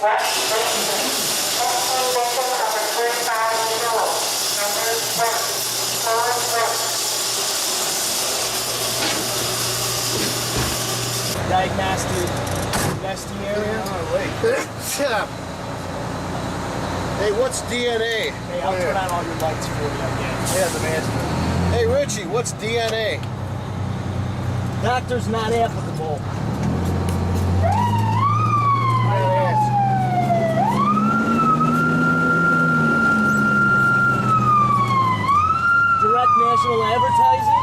Diagnostic nesting area. Oh, wait. Hey, what's DNA? Hey, I'll turn on all your lights for you again. Yeah, the master. Hey, Richie, what's DNA? Doctor's not applicable. Direct national advertising.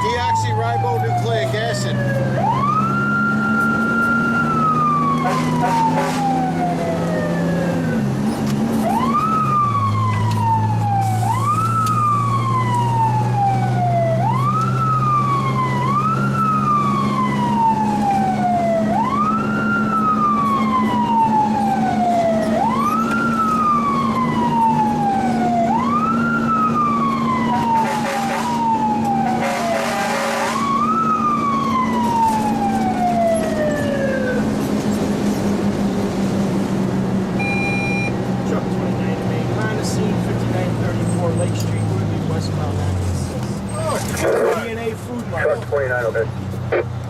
Deoxyribonucleic acid. DNA food market. 29, okay.